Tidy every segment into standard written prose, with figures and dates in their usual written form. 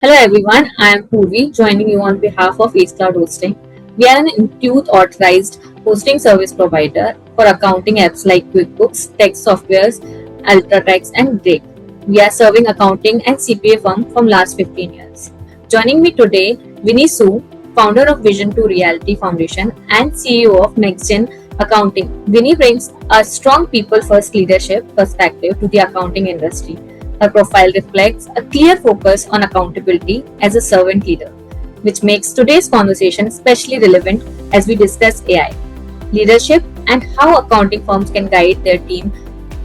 Hello everyone, I am Poorvi joining you on behalf of Ace Cloud Hosting. We are an Intuit authorized hosting service provider for accounting apps like QuickBooks, tax softwares, UltraTax and Drake. We are serving accounting and CPA firm from last 15 years. Joining me today, Winnie Hsu, founder of Vision to Reality Foundation and CEO of NexGen Accounting. Winnie brings a strong people first leadership perspective to the accounting industry. Her profile reflects a clear focus on accountability as a servant leader, which makes today's conversation especially relevant as we discuss AI, leadership, and how accounting firms can guide their team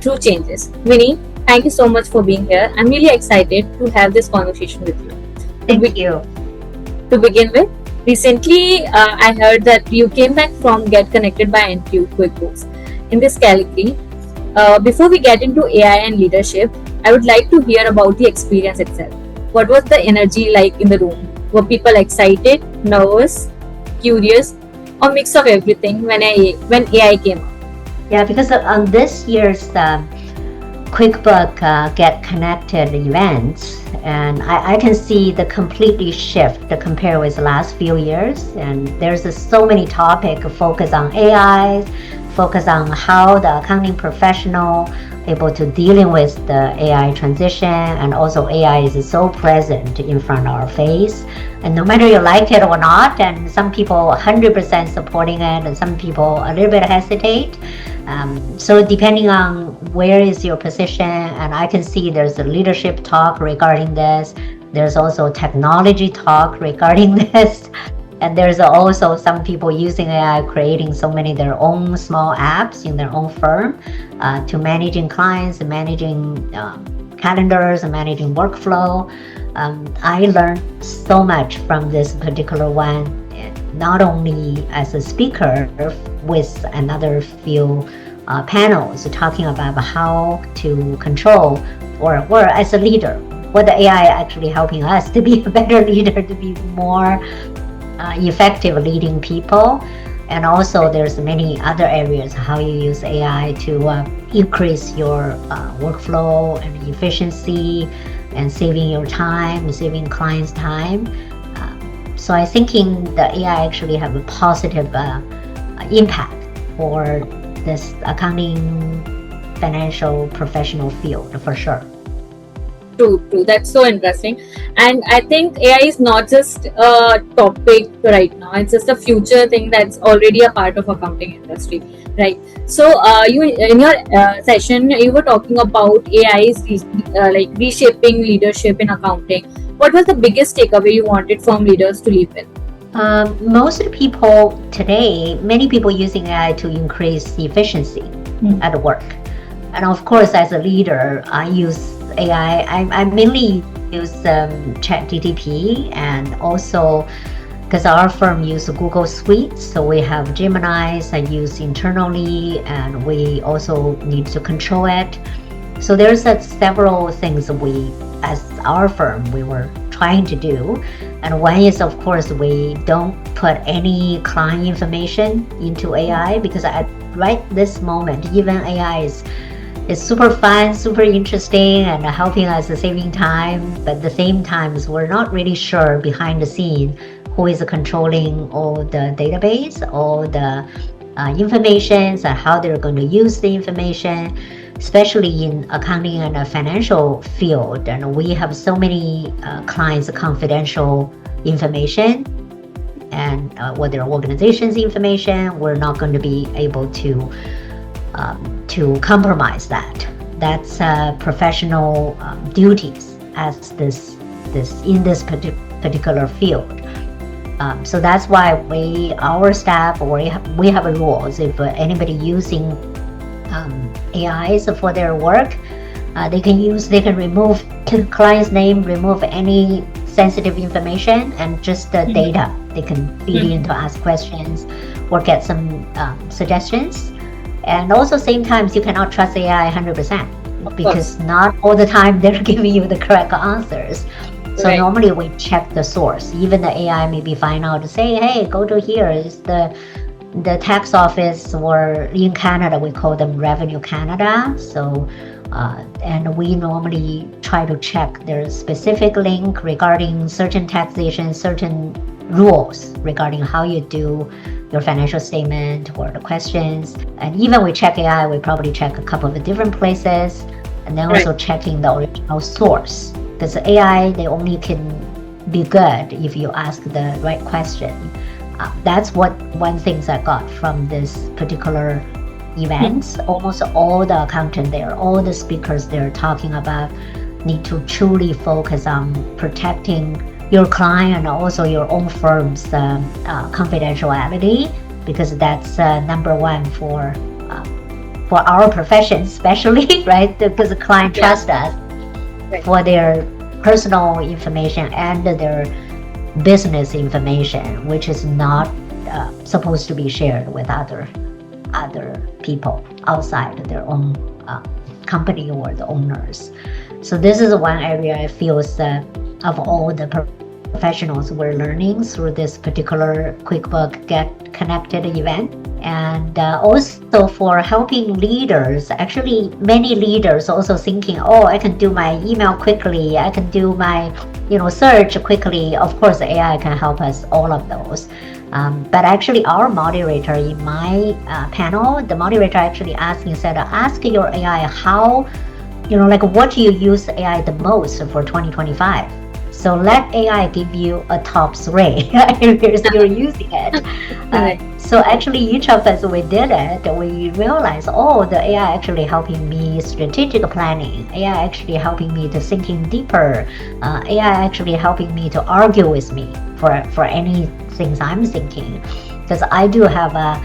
through changes. Winnie, thank you so much for being here. I'm really excited to have this conversation with you. Thank you. To begin with, recently I heard that you came back from Get Connected by NQ QuickBooks. In this category, before we get into AI and leadership, I would like to hear about the experience itself. What was the energy like in the room? Were people excited, nervous, curious, or mix of everything when AI came up? Yeah, because on this year's QuickBook Get Connected events, and I can see the completely shift compared with the last few years. And there's so many topics focus on AI, focus on how the accounting professional able to dealing with the AI transition, and also AI is so present in front of our face. And no matter you like it or not, and some people 100% supporting it, and some people a little bit hesitate. So depending on where is your position, and I can see there's a leadership talk regarding this. There's also technology talk regarding this. And there's also some people using AI, creating so many their own small apps in their own firm to managing clients and managing calendars and managing workflow. I learned so much from this particular one, not only as a speaker with another few panels talking about how to control or as a leader, what the AI actually helping us to be a better leader, to be more effective leading people. And also there's many other areas how you use AI to increase your workflow and efficiency and saving your time, saving clients time. So I thinking the AI actually have a positive impact for this accounting financial professional field for sure. True. That's so interesting. And I think AI is not just a topic right now. It's just a future thing that's already a part of accounting industry, right? So, you in your session, you were talking about AI is like reshaping leadership in accounting. What was the biggest takeaway you wanted from leaders to leave with? Most people today, many people using AI to increase efficiency at work. And of course, as a leader, I use AI. I mainly use ChatGPT, and also because our firm use Google Suite, so we have Gemini's I use internally, and we also need to control it. So there's several things we, as our firm, we were trying to do. And one is, of course, we don't put any client information into AI, because at right this moment, even AI is super fun, super interesting, and helping us saving time. But at the same time, we're not really sure behind the scene who is controlling all the database, all the information, and how they're going to use the information, especially in accounting and a financial field. And we have so many clients' confidential information, and what their organization's information, we're not going to be able to compromise that. That's professional duties as this in this particular field. So that's why our staff, we have rules. If anybody using AIs for their work, they can remove client's name, remove any sensitive information, and just the data they can feed in to ask questions or get some suggestions. And also same times, you cannot trust AI 100%, because not all the time they're giving you the correct answers. So normally we check the source. Even the AI maybe find out to say, hey, go to here is the tax office, or in Canada we call them Revenue Canada. So And we normally try to check their specific link regarding certain taxation, certain rules regarding how you do your financial statement or the questions. And even we check AI, we probably check a couple of different places, and then also Right. checking the original source. Because AI, they only can be good if you ask the right question. That's what one things I got from this particular events. Almost all the accountant there, all the speakers they're talking about need to truly focus on protecting your client and also your own firm's confidentiality, because that's number one for our profession, especially, right? Because the client Yeah. trusts us Right. for their personal information and their business information, which is not supposed to be shared with other people outside their own company or the owners. So this is one area I feel is of all the professionals we're learning through this particular QuickBook Get Connected event. And also for helping leaders, actually many leaders also thinking, oh, I can do my email quickly, I can do my search quickly. Of course, AI can help us all of those. But actually our moderator in my panel, the moderator actually said, ask your AI how, like what do you use AI the most for 2025? So let AI give you a top 3 if you're using it. Right. So actually each of us, we did it. We realized, oh, the AI actually helping me strategic planning. AI actually helping me to thinking deeper. AI actually helping me to argue with me for any things I'm thinking. Because I do have a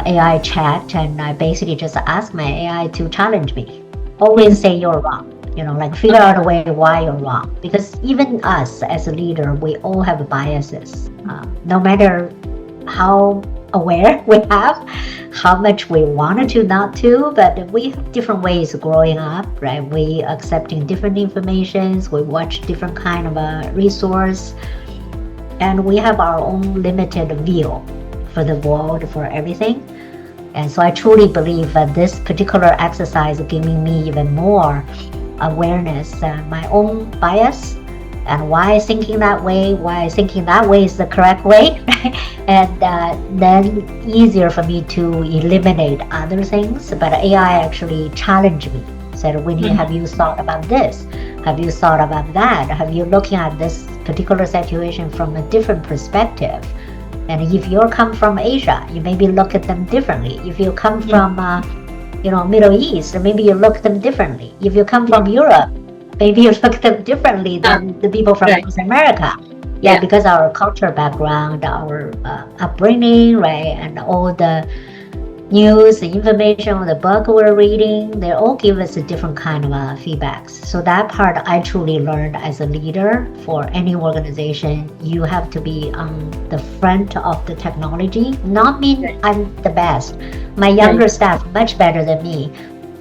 AI chat, and I basically just ask my AI to challenge me. Always say you're wrong. Like figure out a way why you're wrong. Because even us as a leader, we all have biases. No matter how aware we have, how much we wanted to not to, but we have different ways growing up, right? We accepting different informations, we watch different kind of a resource, and we have our own limited view for the world, for everything. And so I truly believe that this particular exercise is giving me even more awareness, my own bias, and why thinking that way, is the correct way, and then easier for me to eliminate other things. But AI actually challenged me, said, Winnie, have you thought about this? Have you thought about that? Have you looking at this particular situation from a different perspective? And if you come from Asia, you maybe look at them differently. If you come from Middle East, maybe you look at them differently. If you come from Europe, maybe you look at them differently than the people from Right. North America. Yeah. Because our culture background, our upbringing, right, and all the news, the information on the book we're reading, they all give us a different kind of feedbacks. So that part I truly learned as a leader for any organization. You have to be on the front of the technology. Not mean I'm the best. My younger staff much better than me,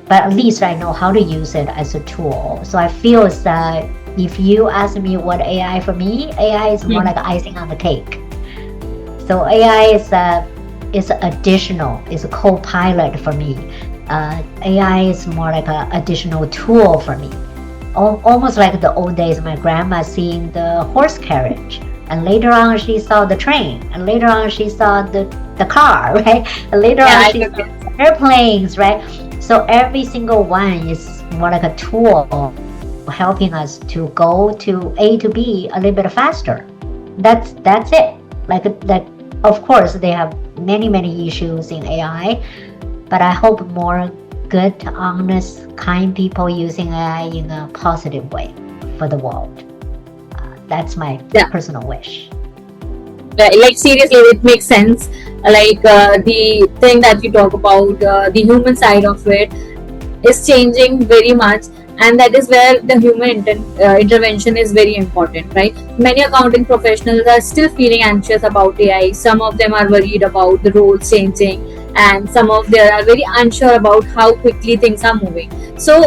but at least I know how to use it as a tool. So I feel that if you ask me what AI for me, AI is more like icing on the cake. So AI is additional, is a co-pilot for me. AI is more like an additional tool for me. Almost like the old days, my grandma seeing the horse carriage, and later on she saw the train, and later on she saw the car, right? And later on she saw airplanes, right? So every single one is more like a tool helping us to go to A to B a little bit faster. That's it. Like of course they have many issues in AI, but I hope more good, honest, kind people using AI in a positive way for the world. That's my personal wish. Like seriously, it makes sense. Like the thing that you talk about, the human side of it is changing very much, and that is where the human intervention is very important, right? Many accounting professionals are still feeling anxious about AI. Some of them are worried about the roles changing, and some of them are very unsure about how quickly things are moving. So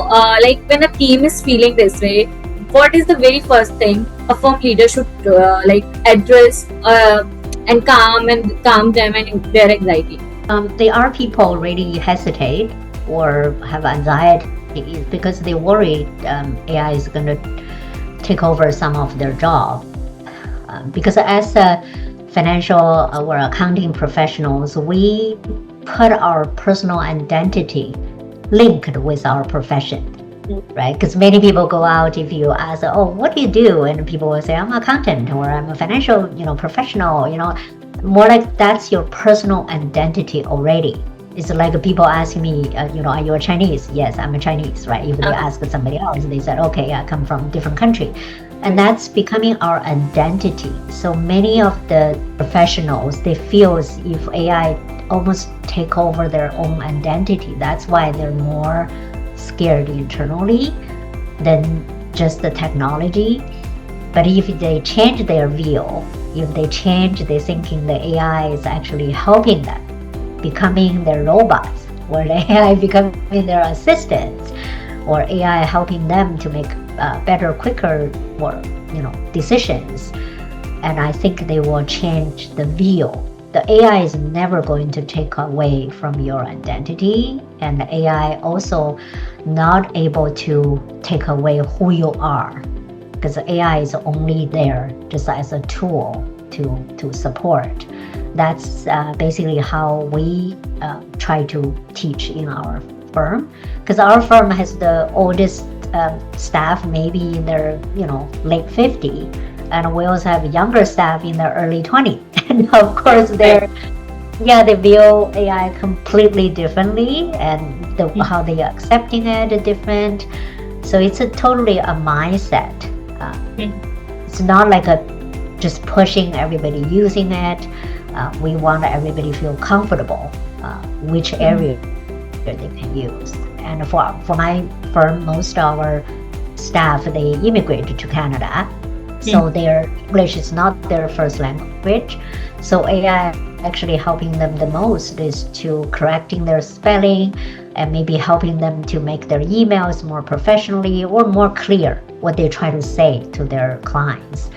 like when a team is feeling this way, what is the very first thing a firm leader should like address and calm them and their anxiety? There are people really hesitate or have anxiety because they worried AI is going to take over some of their job. Because as a financial or accounting professionals, we put our personal identity linked with our profession, right? Because many people go out, if you ask, oh, what do you do? And people will say, I'm an accountant, or I'm a financial, professional, more like that's your personal identity already. It's like people asking me, are you a Chinese? Yes, I'm a Chinese, right? If they ask somebody else, they said, okay, I come from a different country. And that's becoming our identity. So many of the professionals, they feel if AI almost take over their own identity, that's why they're more scared internally than just the technology. But if they change their view, if they change their thinking, the AI is actually helping them, becoming their robots, or the AI becoming their assistants, or AI helping them to make better, quicker, or decisions. And I think they will change the view. The AI is never going to take away from your identity, and the AI also not able to take away who you are, because the AI is only there just as a tool to support. That's basically how we try to teach in our firm, because our firm has the oldest staff maybe in their late 50, and we also have younger staff in their early 20. And of course they view AI completely differently, and how they are accepting it different. So it's totally a mindset. It's not like just pushing everybody using it. We want everybody to feel comfortable which area they can use. And for my firm, most of our staff, they immigrated to Canada, so their English is not their first language. So AI actually helping them the most is to correcting their spelling, and maybe helping them to make their emails more professionally or more clear what they try to say to their clients.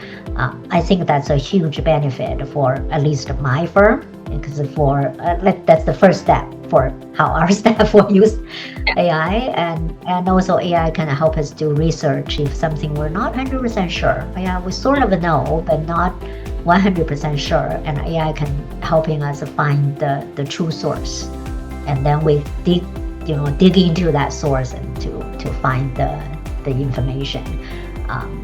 I think that's a huge benefit for at least my firm, because that's the first step for how our staff will use AI, and also AI can help us do research if something we're not 100% sure. Yeah, we sort of know, but not 100% sure, and AI can helping us find the true source, and then we dig into that source and to find the information.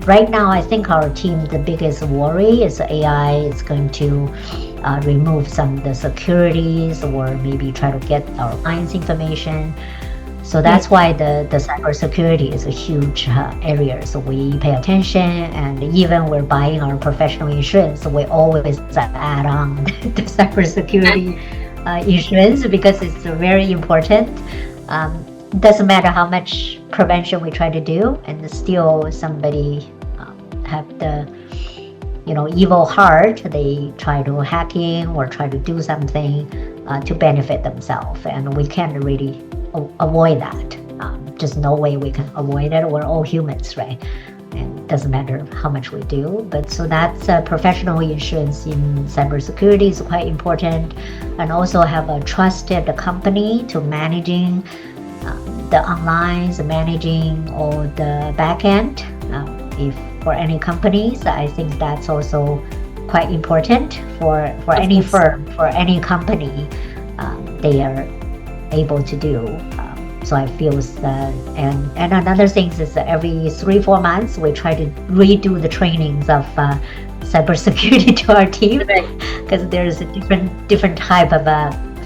Right now, I think our team, the biggest worry is AI is going to remove some of the securities, or maybe try to get our clients' information. So that's why the cybersecurity is a huge area. So we pay attention, and even we're buying our professional insurance, we always add on the cybersecurity insurance, because it's very important. Doesn't matter how much prevention we try to do, and still somebody have the evil heart. They try to hacking or try to do something to benefit themselves, and we can't really avoid that. Just no way we can avoid it. We're all humans, right? And it doesn't matter how much we do. But so that's professional insurance in cybersecurity is quite important, and also have a trusted company to managing the online, managing all the back end. If for any companies, I think that's also quite important for any firm, for any company, they are able to do. So I feel and another thing is that every 3-4 months we try to redo the trainings of cybersecurity to our team, because there's a different type of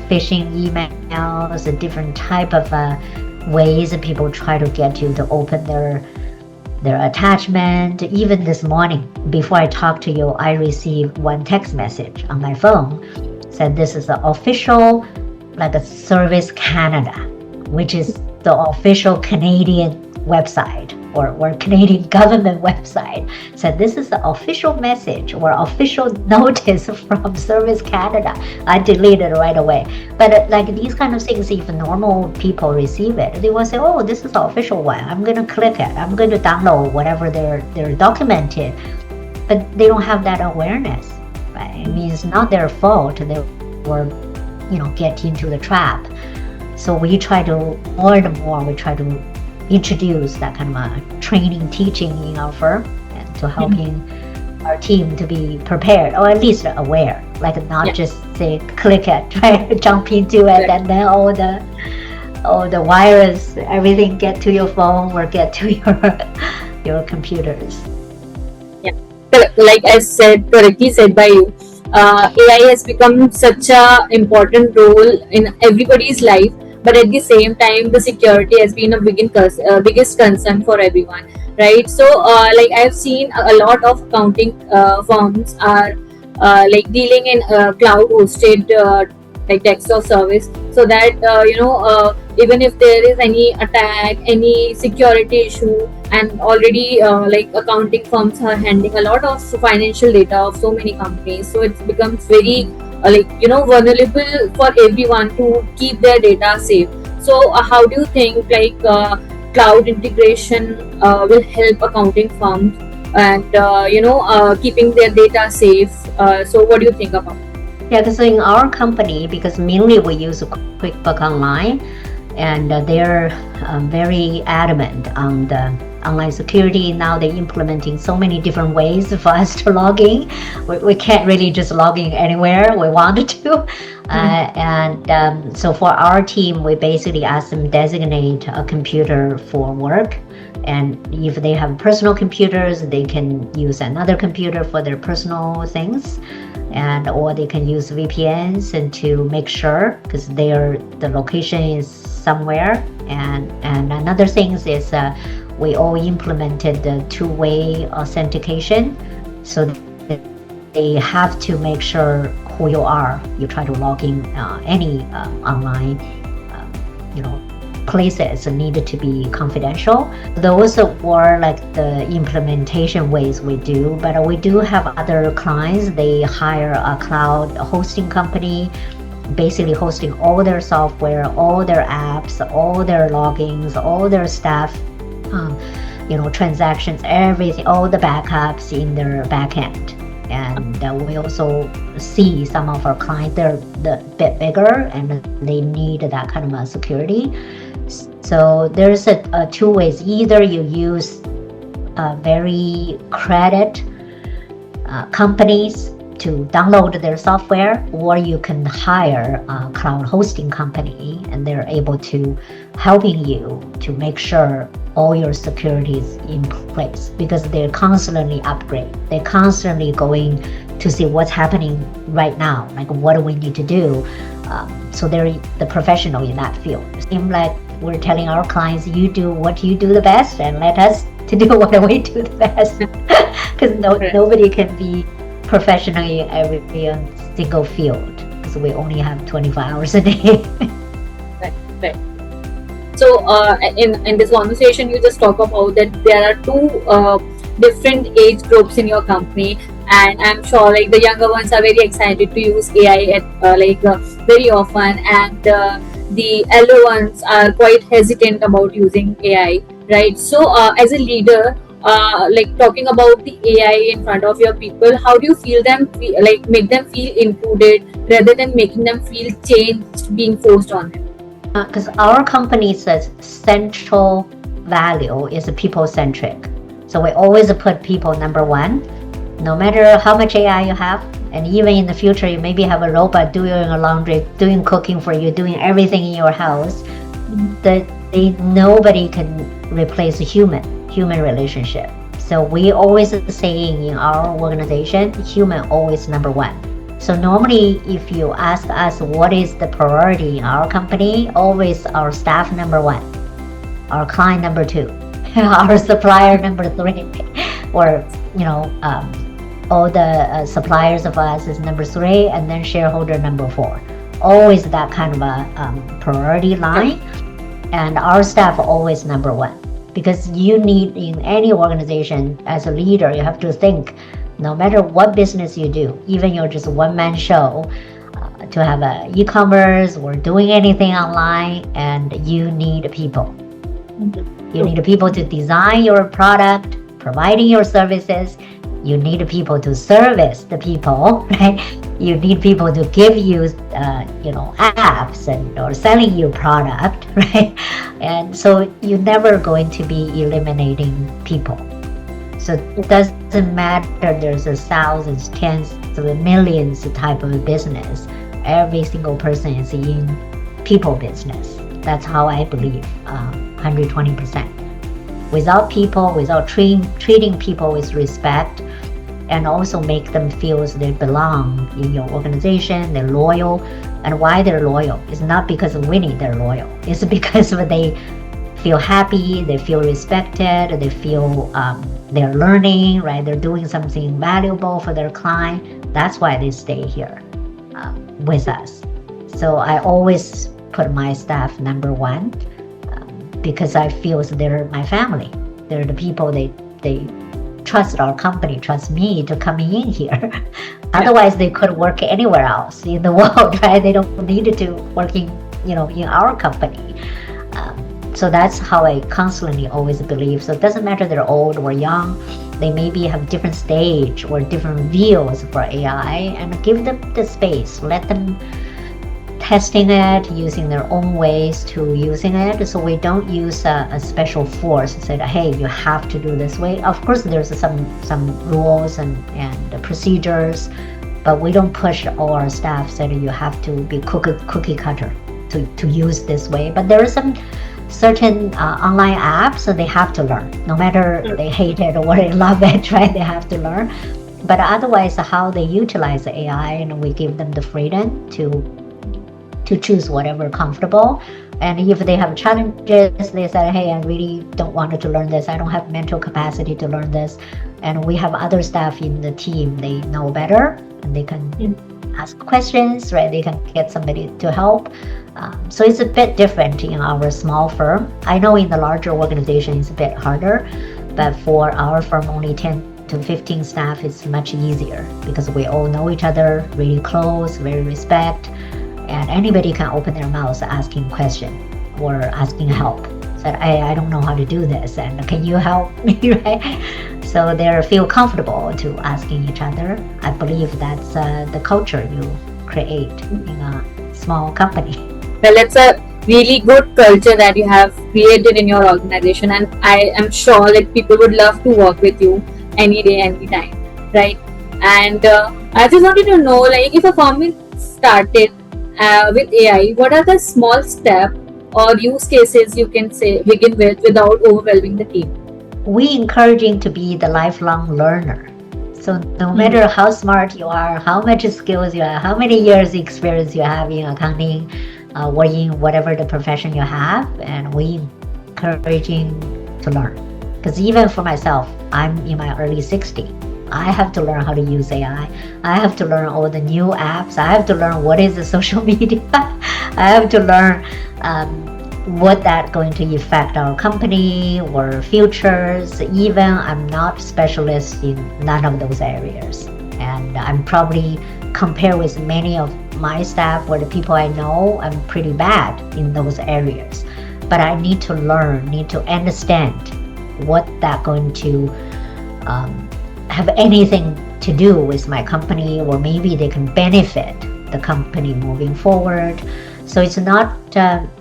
phishing emails, a different type of ways that people try to get you to open their attachment. Even this morning, before I talked to you, I received one text message on my phone, said this is the official, like a Service Canada, which is the official Canadian website or Canadian government website. Said this is the official message or official notice from Service Canada. I deleted it right away. But like these kind of things, if normal people receive it, they will say, oh, this is the official one. I'm going to click it. I'm going to download whatever they're documented. But they don't have that awareness, right? I mean, it's not their fault. They were, get into the trap. So we try to more and more, we try to introduce that kind of a training, teaching in our firm, and to helping our team to be prepared or at least aware, like not Yeah. just say click it, try to jump into it, Correct. and then all the virus, everything get to your phone or get to your computers. Yeah. Like I said, correctly said by you, AI has become such a important role in everybody's life. But at the same time, the security has been a biggest concern for everyone, right? So, like I've seen a lot of accounting firms are like dealing in cloud hosted like desktop service, so that even if there is any attack, any security issue, and already like accounting firms are handling a lot of financial data of so many companies, so it becomes very vulnerable for everyone to keep their data safe. So how do you think like cloud integration will help accounting firms and keeping their data safe? So what do you think about? Yeah, because in our company, because mainly we use QuickBook Online, and they're very adamant on the online security. Now they're implementing so many different ways for us to log in. We can't really just log in anywhere we wanted to. So for our team, we basically ask them designate a computer for work. And if they have personal computers, they can use another computer for their personal things, or they can use VPNs and to make sure, because the location is somewhere. And another thing is we all implemented the two-way authentication, so that they have to make sure who you are. You try to log in any online places needed to be confidential. Those were like the implementation ways we do, but we do have other clients. They hire a cloud hosting company, basically hosting all their software, all their apps, all their logins, all their staff, transactions, everything, all the backups in their backend. And we also see some of our clients, they're a bit bigger and they need that kind of security. So there's two ways. Either you use very credit companies to download their software, or you can hire a cloud hosting company, and they're able to helping you to make sure all your security is in place, because they're constantly upgrade. They're constantly going to see what's happening right now, like what do we need to do. So they're the professional in that field. It seems like we're telling our clients, you do what you do the best, and let us to do what we do the best. Because nobody can be professionally every single field, because we only have 24 hours a day. Right. So in this conversation, you just talk about that there are two different age groups in your company, and I'm sure like the younger ones are very excited to use AI at very often, and the elder ones are quite hesitant about using AI, right? So as a leader, like talking about the AI in front of your people, how do you make them feel included rather than making them feel changed being forced on them? Because our company's central value is people-centric. So we always put people number one, no matter how much AI you have. And even in the future, you maybe have a robot doing your laundry, doing cooking for you, doing everything in your house. Nobody can replace a human relationship. So we always saying in our organization, human always number one. So normally, if you ask us what is the priority in our company, always our staff number one, our client number two, our supplier number three, or all the suppliers of us is number three, and then shareholder number four. Always that kind of a priority line, and our staff always number one, because you need in any organization as a leader, you have to think. No matter what business you do, even you're just a one-man show, to have a e-commerce or doing anything online, and you need people. You need people to design your product, providing your services, You need people to service the people, right? You need people to give you, apps and or selling you product, right? And so you're never going to be eliminating people. So it doesn't matter there's a thousands, tens of millions type of business. Every single person is in people business. That's how I believe, 120%. Without people, without treating people with respect, and also make them feel they belong in your organization, they're loyal. And why they're loyal is not because of Winnie they're loyal. It's because they feel happy, they feel respected, they feel they're learning, right? They're doing something valuable for their client. That's why they stay here with us. So I always put my staff number one, because I feel they're my family. They're the people they trust our company, trust me to come in here. Otherwise, they could work anywhere else in the world, right? They don't need to work in our company. So that's how I constantly always believe. So it doesn't matter they're old or young. They maybe have different stage or different views for AI, and give them the space. Let them testing it, using their own ways to using it. So we don't use a special force and say, hey, you have to do this way. Of course, there's some rules and procedures, but we don't push all our staff say you have to be cookie cutter to use this way. But there are some certain online apps, so they have to learn. No matter they hate it or they love it, right? They have to learn. But otherwise, how they utilize the AI, and we give them the freedom to choose whatever comfortable. And if they have challenges, they say, hey, I really don't want to learn this. I don't have mental capacity to learn this. And we have other staff in the team, they know better, and they can ask questions, right? They can get somebody to help. So it's a bit different in our small firm. I know in the larger organization it's a bit harder, but for our firm, only 10 to 15 staff, it's much easier because we all know each other, really close, very respect. And anybody can open their mouth asking question or asking help. Said, I don't know how to do this, and can you help me, right? So they feel comfortable to asking each other. I believe that's the culture you create in a small company. Well, it's a really good culture that you have created in your organization, and I am sure that people would love to work with you any day, anytime, right? And I just wanted to know, like, if a firm is started with AI, what are the small steps or use cases you can say begin with without overwhelming the team? We encouraging to be the lifelong learner. So no matter how smart you are, how much skills you have, how many years experience you have in accounting, or in whatever the profession you have, and we encouraging to learn. Because even for myself, I'm in my early 60s. I have to learn how to use AI. I have to learn all the new apps. I have to learn what is the social media. I have to learn what that going to affect our company or futures. Even I'm not specialist in none of those areas. And I'm probably compared with many of my staff or the people I know, I'm pretty bad in those areas. But I need to learn, need to understand what that going to have anything to do with my company, or maybe they can benefit the company moving forward. So it's not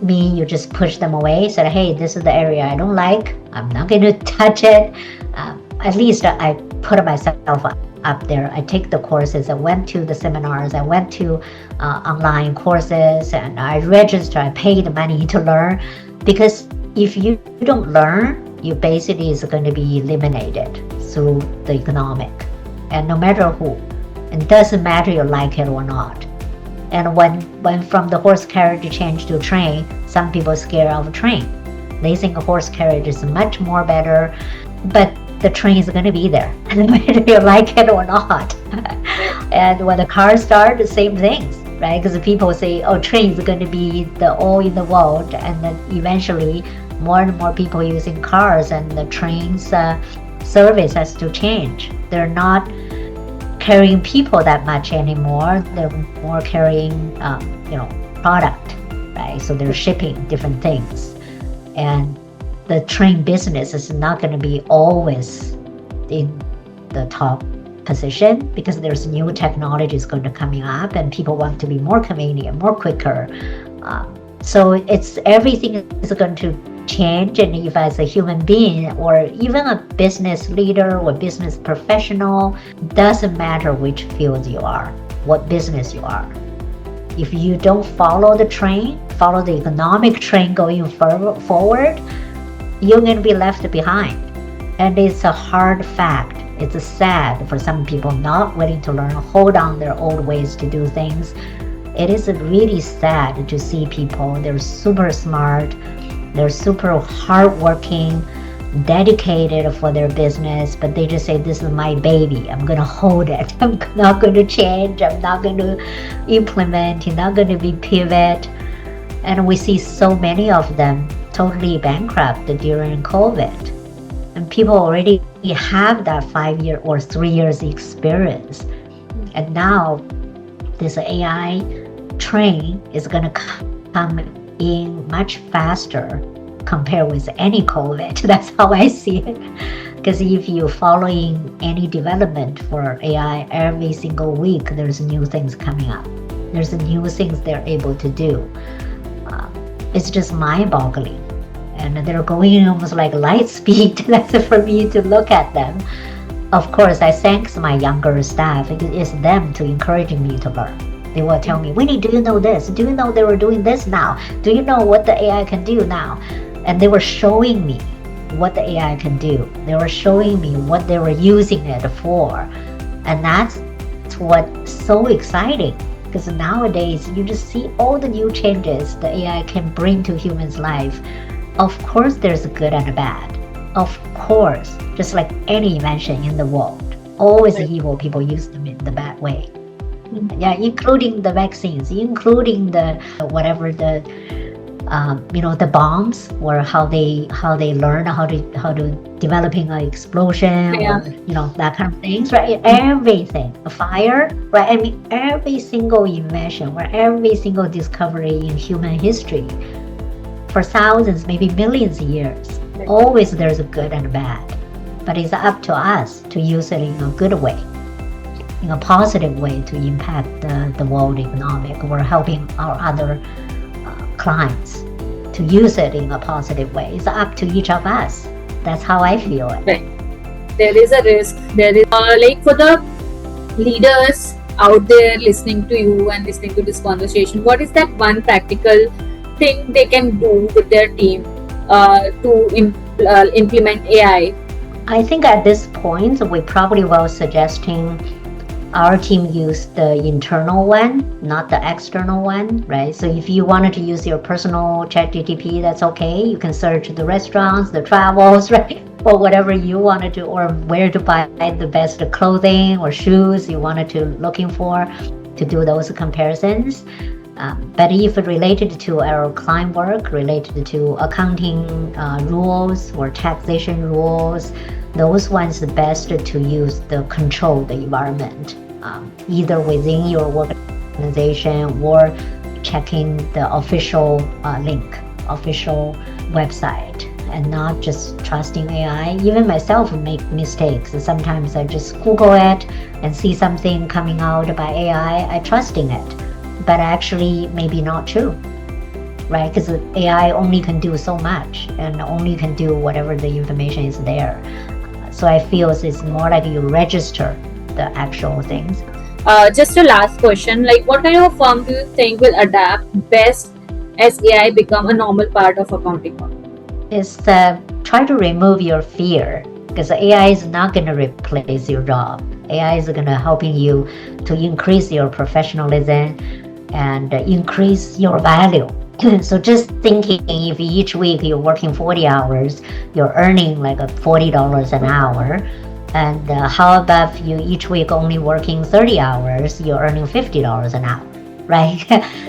me, you just push them away, said, hey, this is the area I don't like, I'm not going to touch it. At least I put myself up there. I take the courses, I went to the seminars, I went to online courses, and I register, I pay the money to learn. Because if you don't learn, you basically is going to be eliminated through the economic, and no matter who, it doesn't matter you like it or not. And when from the horse carriage change to train, some people scared of train. They think a horse carriage is much more better, but the train is going to be there, no matter you like it or not. And when the cars start, the same things, right? Because people say, oh, train is going to be the all in the world, and then eventually more and more people using cars, and the trains service has to change. They're not carrying people that much anymore. They're more carrying, product, right? So they're shipping different things, and the train business is not going to be always in the top position because there's new technologies going to coming up and people want to be more convenient, more quicker. So it's everything is going to change, and if as a human being or even a business leader or business professional, doesn't matter which field you are, what business you are. If you don't follow the train, follow the economic train going forward, you're going to be left behind. And it's a hard fact. It's sad for some people not willing to learn, hold on their old ways to do things. It is really sad to see people, they're super smart, they're super hardworking, dedicated for their business, but they just say, this is my baby, I'm going to hold it. I'm not going to change, I'm not going to implement, I'm not going to be pivot. And we see so many of them totally bankrupt during COVID. And people already have that 5 year or 3 years experience. And now this AI train is going to come in much faster compared with any COVID. That's how I see it. Because if you're following any development for AI, every single week there's new things coming up. There's new things they're able to do. It's just mind-boggling. And they're going almost like light speed. That's for me to look at them. Of course, I thank my younger staff. It's them to encouraging me to learn. They will tell me, Winnie, do you know this? Do you know they were doing this now? Do you know what the AI can do now? And they were showing me what the AI can do. They were showing me what they were using it for. And that's what's so exciting. Because nowadays, you just see all the new changes the AI can bring to humans' life. Of course, there's good and bad. Of course, just like any invention in the world, always evil people use them in the bad way. Yeah, including the vaccines, including the whatever the the bombs, or how they learn how to developing an explosion, or that kind of things, right? Everything, a fire, right? I mean, every single invention or every single discovery in human history for thousands, maybe millions of years, always there's a good and a bad, but it's up to us to use it in a good way, in a positive way, to impact the world economic, or helping our other clients to use it in a positive way. It's up to each of us. That's how I feel it. Right. There is a risk. There is like for the leaders out there listening to you and listening to this conversation, what is that one practical thing they can do with their team to implement AI? I think at this point, we probably will suggesting our team use the internal one, not the external one, right? So if you wanted to use your personal ChatGPT, that's okay. You can search the restaurants, the travels, right? Or whatever you wanted to, or where to buy the best clothing or shoes you wanted to looking for, to do those comparisons. But if related to our client work, related to accounting rules or taxation rules, those ones the best to use the control the environment, either within your organization or checking the official link, official website, and not just trusting AI. Even myself make mistakes. Sometimes I just Google it and see something coming out by AI, I trusting it, but actually maybe not true, right? Because AI only can do so much and only can do whatever the information is there. So I feel it's more like you register the actual things. Just a last question, like what kind of firm do you think will adapt best as AI become a normal part of accounting work? Is try to remove your fear, because AI is not going to replace your job. AI is going to helping you to increase your professionalism and increase your value. So just thinking, if each week you're working 40 hours, you're earning like $40 an hour. And how about if you each week only working 30 hours, you're earning $50 an hour, right?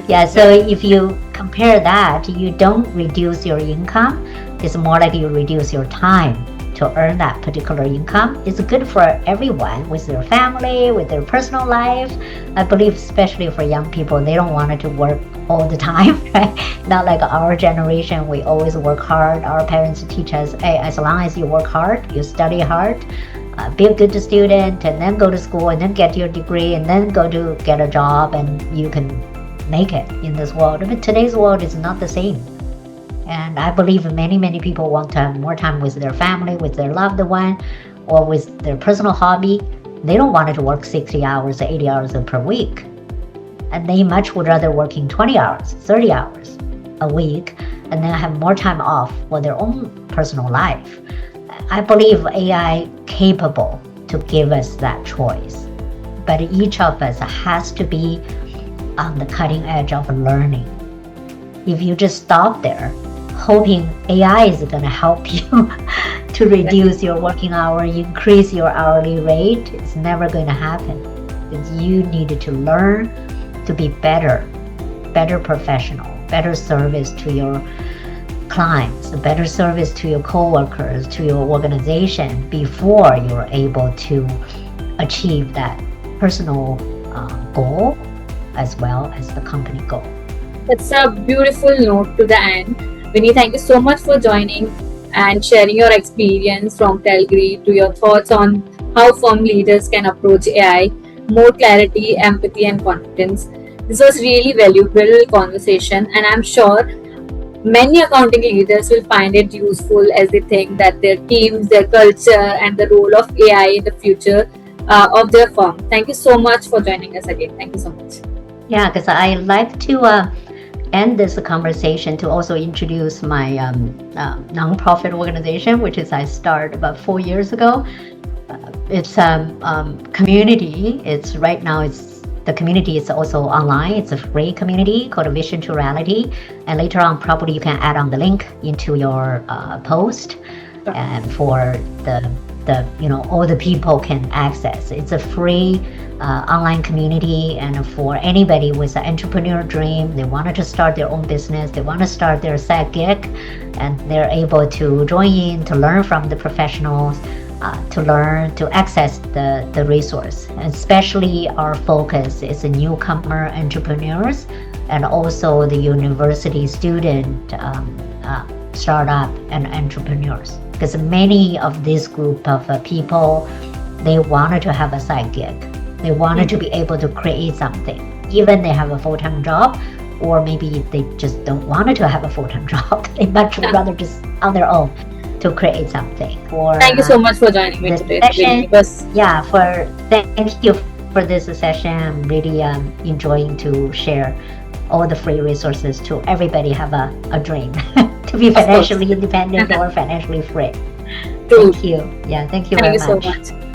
Yeah, so if you compare that, you don't reduce your income. It's more like you reduce your time to earn that particular income. It's good for everyone, with their family, with their personal life. I believe especially for young people, they don't want to work all the time, right? Not like our generation, we always work hard. Our parents teach us, hey, as long as you work hard, you study hard, be a good student and then go to school and then get your degree and then go to get a job and you can make it in this world. But today's world is not the same. And I believe many people want to have more time with their family, with their loved one, or with their personal hobby. They don't want to work 60 hours, 80 hours per week. And they much would rather working 20 hours, 30 hours a week, and then have more time off for their own personal life. I believe AI capable to give us that choice. But each of us has to be on the cutting edge of learning. If you just stop there, hoping AI is going to help you to reduce your working hour, increase your hourly rate, it's never going to happen. Because you needed to learn to be better professional, better service to your clients, better service to your coworkers, to your organization before you're able to achieve that personal goal as well as the company goal. That's a beautiful note to the end. Winnie, thank you so much for joining and sharing your experience from Calgary to your thoughts on how firm leaders can approach AI, more clarity, empathy, and confidence. This was really valuable conversation, and I'm sure many accounting leaders will find it useful as they think that their teams, their culture, and the role of AI in the future of their firm. Thank you so much for joining us again. Thank you so much. Yeah, because I like to end this conversation to also introduce my nonprofit organization, which is I started about 4 years ago. It's a community. It's right now. The community is also online. It's a free community called Vision to Reality. And later on, probably you can add on the link into your post, and for the all the people can access. It's a free online community, and for anybody with an entrepreneur dream, they wanted to start their own business, they want to start their side gig, and they're able to join in to learn from the professionals, to learn to access the resource. And especially our focus is the newcomer entrepreneurs and also the university student startup and entrepreneurs, because many of this group of people, they wanted to have a side gig, they wanted to be able to create something, even they have a full-time job, or maybe they just don't want to have a full-time job, they much rather just on their own to create something. Thank you so much for joining me today. Thank you for this session. I'm really enjoying to share all the free resources to everybody have a dream to be financially independent or financially free. Thank you. Yeah, thank you very much. Thank you so much.